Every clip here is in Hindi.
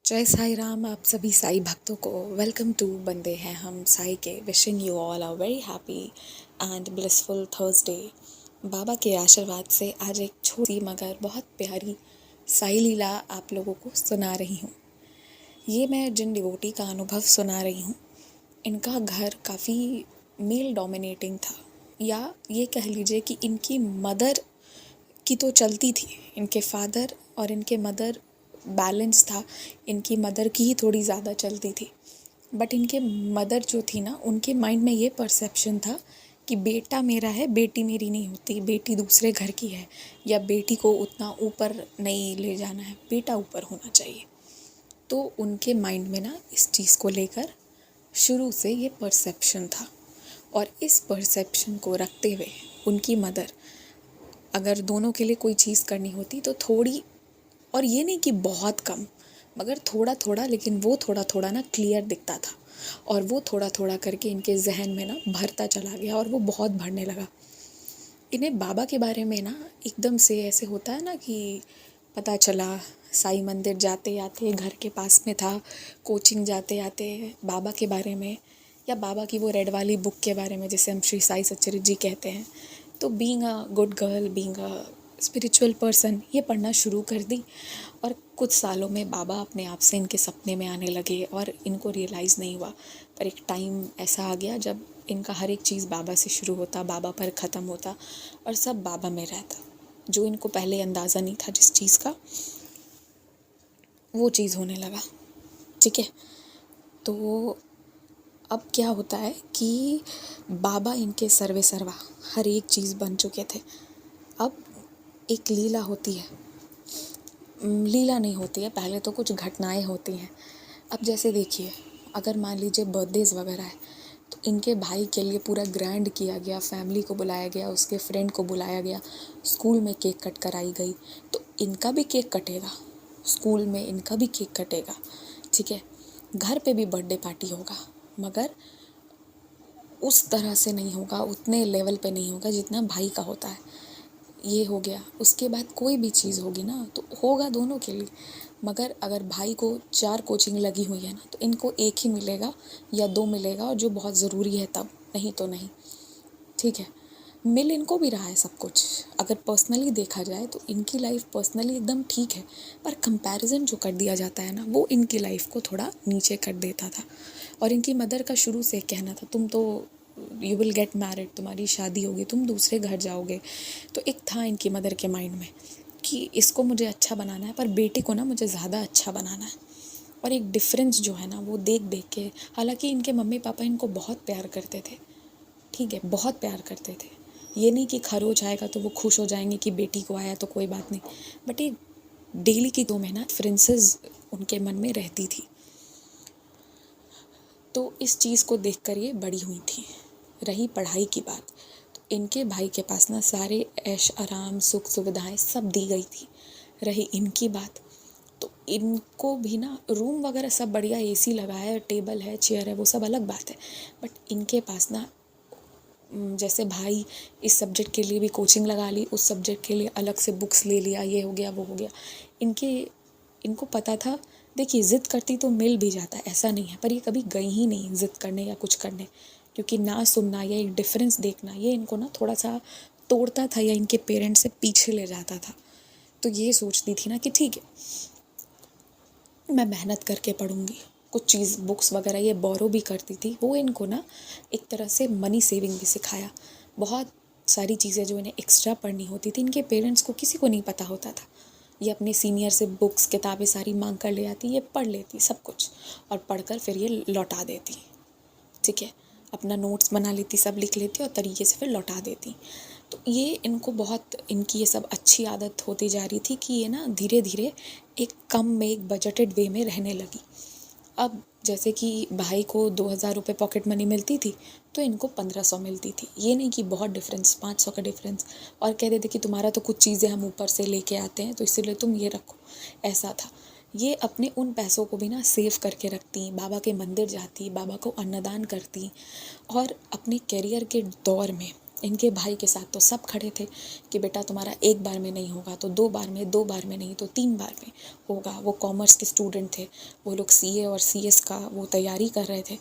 जय साई राम। आप सभी साई भक्तों को वेलकम टू बंदे हैं हम साई के। Wishing you all a very happy and blissful Thursday. Baba के आशीर्वाद से आज एक छोटी मगर बहुत प्यारी साई लीला आप लोगों को सुना रही हूँ। ये मैं जिन डिवोटी का अनुभव सुना रही हूँ, इनका घर काफ़ी मेल डोमिनेटिंग था, या ये कह लीजिए कि इनकी मदर की तो चलती थी। इनके फादर और इनके मदर बैलेंस था। इनकी मदर की ही थोड़ी ज़्यादा चलती थी, बट इनके मदर जो थी ना, उनके माइंड में ये परसेप्शन था कि बेटा मेरा है, बेटी मेरी नहीं होती, बेटी दूसरे घर की है, या बेटी को उतना ऊपर नहीं ले जाना है, बेटा ऊपर होना चाहिए। तो उनके माइंड में ना इस चीज़ को लेकर शुरू से ये परसेप्शन था, और इस परसेप्शन को रखते हुए उनकी मदर अगर दोनों के लिए कोई चीज़ करनी होती तो थोड़ी, और ये नहीं कि बहुत कम, मगर थोड़ा थोड़ा, लेकिन वो थोड़ा थोड़ा ना क्लियर दिखता था, और वो थोड़ा थोड़ा करके इनके जहन में ना भरता चला गया, और वो बहुत भरने लगा। इन्हें बाबा के बारे में ना एकदम से ऐसे होता है ना कि पता चला, साईं मंदिर जाते आते, घर के पास में था, कोचिंग जाते आते बाबा के बारे में, या बाबा की वो रेड वाली बुक के बारे में जिसे हम श्री साई सच्चरित्र जी कहते हैं, तो being a good girl, being a spiritual person, ये पढ़ना शुरू कर दी। और कुछ सालों में बाबा अपने आप से इनके सपने में आने लगे, और इनको रियलाइज़ नहीं हुआ, पर एक टाइम ऐसा आ गया जब इनका हर एक चीज़ बाबा से शुरू होता, बाबा पर ख़त्म होता, और सब बाबा में रहता। जो इनको पहले अंदाज़ा नहीं था जिस चीज़ का, वो चीज़ होने लगा। ठीक है, तो अब क्या होता है कि बाबा इनके सर्वे सर्वा हर एक चीज़ बन चुके थे। अब एक लीला होती है, लीला नहीं होती है, पहले तो कुछ घटनाएं होती हैं। अब जैसे देखिए, अगर मान लीजिए बर्थडेज़ वगैरह है, तो इनके भाई के लिए पूरा ग्रैंड किया गया, फैमिली को बुलाया गया, उसके फ्रेंड को बुलाया गया, स्कूल में केक कट कराई गई, तो इनका भी केक कटेगा, स्कूल में इनका भी केक कटेगा। ठीक है, घर पे भी बर्थडे पार्टी होगा, मगर उस तरह से नहीं होगा, उतने लेवल पे नहीं होगा जितना भाई का होता है। ये हो गया। उसके बाद कोई भी चीज़ होगी ना तो होगा दोनों के लिए, मगर अगर भाई को 4 कोचिंग लगी हुई है ना, तो इनको एक ही मिलेगा या 2 मिलेगा, और जो बहुत ज़रूरी है तब, नहीं तो नहीं। ठीक है, मिल इनको भी रहा है सब कुछ। अगर पर्सनली देखा जाए तो इनकी लाइफ पर्सनली एकदम ठीक है, पर कंपैरिजन जो कर दिया जाता है ना, वो इनकी लाइफ को थोड़ा नीचे कर देता था। और इनकी मदर का शुरू से कहना था, तुम तो यू विल गेट मैरिड, तुम्हारी शादी होगी, तुम दूसरे घर जाओगे। तो एक था इनकी मदर के माइंड में कि इसको मुझे अच्छा बनाना है, पर बेटे को ना मुझे ज़्यादा अच्छा बनाना है। और एक डिफरेंस जो है ना, वो देख देख के, हालांकि इनके मम्मी पापा इनको बहुत प्यार करते थे, ठीक है, बहुत प्यार करते थे। ये नहीं कि खरोच आएगा तो वो खुश हो जाएंगे कि बेटी को आया तो कोई बात नहीं, बट ये डेली की 2 महीना डिफरेंसेस उनके मन में रहती थी। तो इस चीज़ को देखकर ये बड़ी हुई थी। रही पढ़ाई की बात, तो इनके भाई के पास ना सारे ऐश आराम सुख सुविधाएं सब दी गई थी। रही इनकी बात, तो इनको भी ना रूम वगैरह सब बढ़िया, एसी लगा है, टेबल है, चेयर है, वो सब अलग बात है, बट इनके पास ना जैसे भाई इस सब्जेक्ट के लिए भी कोचिंग लगा ली, उस सब्जेक्ट के लिए अलग से बुक्स ले लिया, ये हो गया वो हो गया। इनके इनको पता था, देखिए ज़िद करती तो मिल भी जाता है, ऐसा नहीं है, पर ये कभी गई ही नहीं ज़िद करने या कुछ करने, क्योंकि ना सुनना या एक डिफरेंस देखना, ये इनको ना थोड़ा सा तोड़ता था या इनके पेरेंट्स से पीछे ले जाता था। तो ये सोचती थी ना कि ठीक है, मैं मेहनत करके पढ़ूंगी, कुछ चीज़ बुक्स वगैरह ये बोरो भी करती थी। वो इनको ना एक तरह से मनी सेविंग भी सिखाया। बहुत सारी चीज़ें जो इन्हें एक्स्ट्रा पढ़नी होती थी, इनके पेरेंट्स को किसी को नहीं पता होता था। ये अपने सीनियर से बुक्स किताबें सारी मांग कर ले आती, ये पढ़ लेती सब कुछ, और पढ़कर फिर ये लौटा देती। ठीक है, अपना नोट्स बना लेती, सब लिख लेती और तरीके से फिर लौटा देती। तो ये इनको बहुत, इनकी ये सब अच्छी आदत होती जा रही थी कि ये ना धीरे धीरे एक कम में, एक बजटेड वे में रहने लगी। अब जैसे कि भाई को 2,000 रुपये पॉकेट मनी मिलती थी, तो इनको 1,500 मिलती थी। ये नहीं कि बहुत डिफरेंस, 500 का डिफरेंस, और कह देते कि तुम्हारा तो कुछ चीज़ें हम ऊपर से लेके आते हैं तो इसीलिए तुम ये रखो, ऐसा था। ये अपने उन पैसों को भी ना सेव करके रखती, बाबा के मंदिर जाती, बाबा को अन्नदान करती, और अपने करियर के दौर में इनके भाई के साथ तो सब खड़े थे कि बेटा तुम्हारा एक बार में नहीं होगा तो दो बार में, दो बार में नहीं तो तीन बार में होगा। वो कॉमर्स के स्टूडेंट थे, वो लोग सीए और सीएस का वो तैयारी कर रहे थे।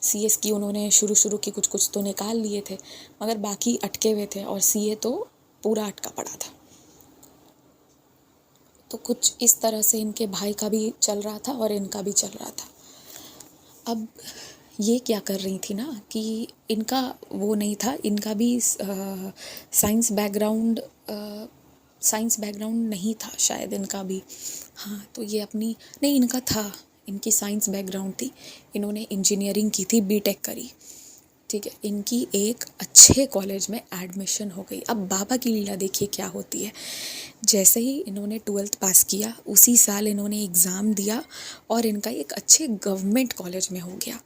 सीएस की उन्होंने शुरू की कुछ कुछ तो निकाल लिए थे, मगर बाकी अटके हुए थे, और सीए तो पूरा अटका पड़ा था। तो कुछ इस तरह से इनके भाई का भी चल रहा था और इनका भी चल रहा था। अब ये क्या कर रही थी ना कि इनका वो नहीं था, इनका भी साइंस बैकग्राउंड नहीं था शायद इनका भी। हाँ, तो ये अपनी नहीं, इनका था, इनकी साइंस बैकग्राउंड थी, इन्होंने इंजीनियरिंग की थी, बीटेक करी, ठीक है। इनकी एक अच्छे कॉलेज में एडमिशन हो गई। अब बाबा की लीला देखिए क्या होती है। जैसे ही इन्होंने 12th पास किया उसी साल इन्होंने एग्ज़ाम दिया और इनका एक अच्छे गवर्नमेंट कॉलेज में हो गया,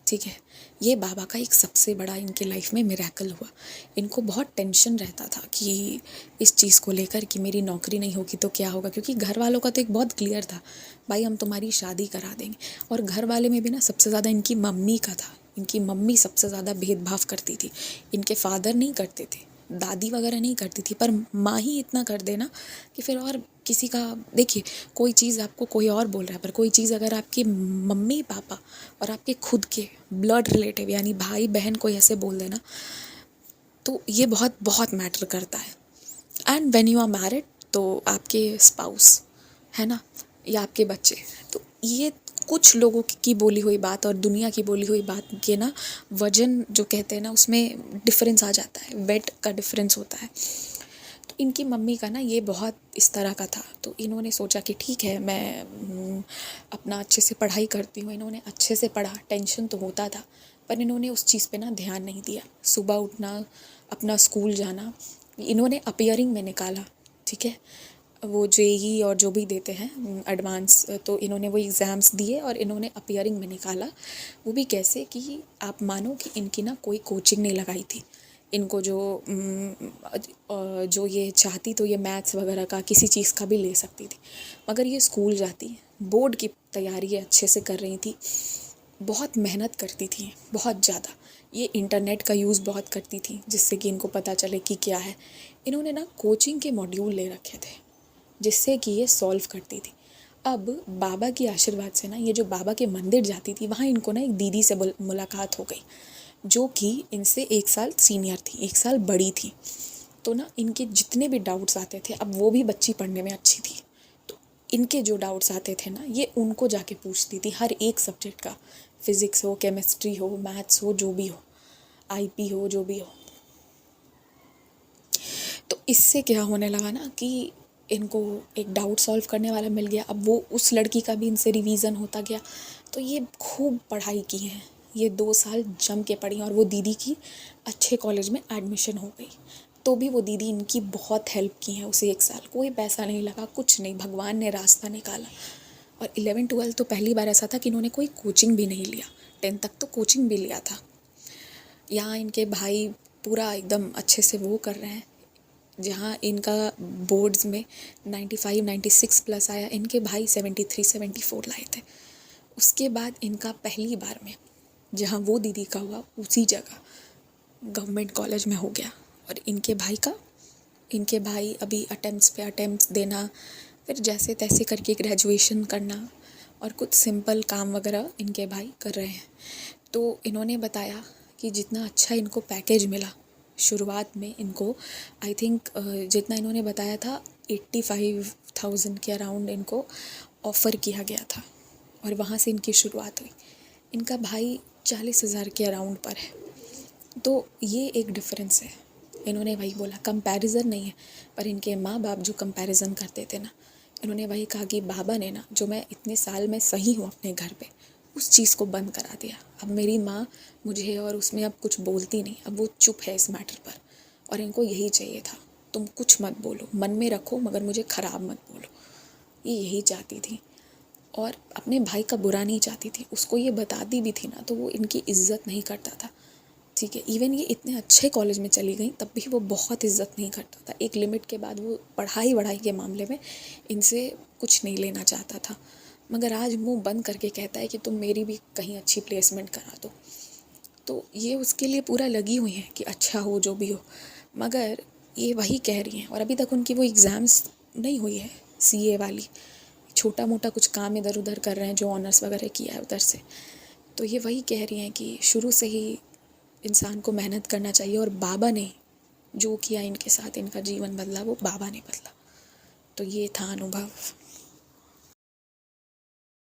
ठीक है। ये बाबा का एक सबसे बड़ा इनके लाइफ में मिरेकल हुआ। इनको बहुत टेंशन रहता था कि इस चीज़ को लेकर कि मेरी नौकरी नहीं होगी तो क्या होगा, क्योंकि घर वालों का तो एक बहुत क्लियर था, भाई हम तुम्हारी शादी करा देंगे। और घर वाले में भी ना सबसे ज़्यादा इनकी मम्मी का था। इनकी मम्मी सबसे ज़्यादा भेदभाव करती थी, इनके फादर नहीं करते थे, दादी वगैरह नहीं करती थी, पर माँ ही इतना कर देना कि फिर और किसी का, देखिए कोई चीज़ आपको कोई और बोल रहा है, पर कोई चीज़ अगर आपकी मम्मी पापा और आपके खुद के ब्लड रिलेटिव यानी भाई बहन कोई ऐसे बोल देना, तो ये बहुत बहुत मैटर करता है। And when you are married, तो आपके स्पाउस है ना, या आपके बच्चे, तो ये कुछ लोगों की बोली हुई बात और दुनिया की बोली हुई बात के ना वजन जो कहते हैं ना, उसमें डिफरेंस आ जाता है, वेट का डिफरेंस होता है। तो इनकी मम्मी का ना ये बहुत इस तरह का था, तो इन्होंने सोचा कि ठीक है मैं अपना अच्छे से पढ़ाई करती हूँ। इन्होंने अच्छे से पढ़ा, टेंशन तो होता था, पर इन्होंने उस चीज़ पे ना ध्यान नहीं दिया। सुबह उठना, अपना स्कूल जाना, इन्होंने अपीयरिंग में निकाला, ठीक है। वो जेई और जो भी देते हैं एडवांस, तो इन्होंने वो एग्ज़ाम्स दिए और इन्होंने अपीयरिंग में निकाला। वो भी कैसे कि आप मानो कि इनकी ना कोई कोचिंग नहीं लगाई थी। इनको जो ये चाहती तो ये मैथ्स वगैरह का किसी चीज़ का भी ले सकती थी, मगर ये स्कूल जाती, बोर्ड की तैयारी अच्छे से कर रही थी, बहुत मेहनत करती थी, बहुत ज़्यादा। ये इंटरनेट का यूज़ बहुत करती थी जिससे कि इनको पता चले कि क्या है। इन्होंने ना कोचिंग के मॉड्यूल ले रखे थे जिससे कि ये सॉल्व करती थी। अब बाबा की आशीर्वाद से ना ये जो बाबा के मंदिर जाती थी, वहाँ इनको ना एक दीदी से मुलाकात हो गई जो कि इनसे 1 साल सीनियर थी, 1 साल बड़ी थी। तो ना इनके जितने भी डाउट्स आते थे, अब वो भी बच्ची पढ़ने में अच्छी थी, तो इनके जो डाउट्स आते थे ना ये उनको जाके पूछती थी, हर एक सब्जेक्ट का, फिज़िक्स हो, केमिस्ट्री हो, मैथ्स हो, जो भी हो, आईपी हो, जो भी हो। तो इससे क्या होने लगा ना कि इनको एक डाउट सॉल्व करने वाला मिल गया। अब वो उस लड़की का भी इनसे रिवीजन होता गया, तो ये खूब पढ़ाई की है, ये 2 साल जम के पढ़ी और वो दीदी की अच्छे कॉलेज में एडमिशन हो गई। तो भी वो दीदी इनकी बहुत हेल्प की है उसे 1 साल, कोई पैसा नहीं लगा, कुछ नहीं, भगवान ने रास्ता निकाला। और 11th-12th तो पहली बार ऐसा था कि इन्होंने कोई कोचिंग भी नहीं लिया, 10th तक तो कोचिंग भी लिया था। यहाँ इनके भाई पूरा एकदम अच्छे से वो कर रहे हैं, जहाँ इनका बोर्ड्स में 95-96 प्लस आया, इनके भाई 73-74 लाए थे। उसके बाद इनका पहली बार में जहाँ वो दीदी का हुआ उसी जगह गवर्नमेंट कॉलेज में हो गया। और इनके भाई अभी अटेम्प्ट्स पे अटेम्प्ट्स देना, फिर जैसे तैसे करके ग्रेजुएशन करना और कुछ सिंपल काम वगैरह इनके भाई कर रहे हैं। तो इन्होंने बताया कि जितना अच्छा इनको पैकेज मिला शुरुआत में, इनको आई थिंक जितना इन्होंने बताया था 85,000 के अराउंड इनको ऑफ़र किया गया था, और वहाँ से इनकी शुरुआत हुई। इनका भाई 40,000 के अराउंड पर है। तो ये एक डिफरेंस है। इन्होंने वही बोला, कंपैरिजन नहीं है, पर इनके माँ बाप जो कंपैरिजन करते थे ना, इन्होंने वही कहा कि बाबा ने ना जो मैं इतने साल में सही हूँ अपने घर पे, उस चीज़ को बंद करा दिया। अब मेरी माँ मुझे और उसमें अब कुछ बोलती नहीं, अब वो चुप है इस मैटर पर, और इनको यही चाहिए था, तुम कुछ मत बोलो, मन में रखो मगर मुझे ख़राब मत बोलो। ये यही चाहती थी और अपने भाई का बुरा नहीं चाहती थी। उसको ये बताती भी थी ना तो वो इनकी इज्जत नहीं करता था, ठीक है। इवन ये इतने अच्छे कॉलेज में चली गई तब भी वो बहुत इज्जत नहीं करता था। एक लिमिट के बाद वो पढ़ाई वढ़ाई के मामले में इनसे कुछ नहीं लेना चाहता था, मगर आज मुंह बंद करके कहता है कि तुम मेरी भी कहीं अच्छी प्लेसमेंट करा दो। तो ये उसके लिए पूरा लगी हुई हैं कि अच्छा हो जो भी हो, मगर ये वही कह रही हैं और अभी तक उनकी वो एग्ज़ाम्स नहीं हुई है सीए वाली, छोटा मोटा कुछ काम इधर उधर कर रहे हैं जो ऑनर्स वगैरह किया है उधर से। तो ये वही कह रही हैं कि शुरू से ही इंसान को मेहनत करना चाहिए और बाबा ने जो किया इनके साथ, इनका जीवन बदला, वो बाबा ने बदला। तो ये था अनुभव।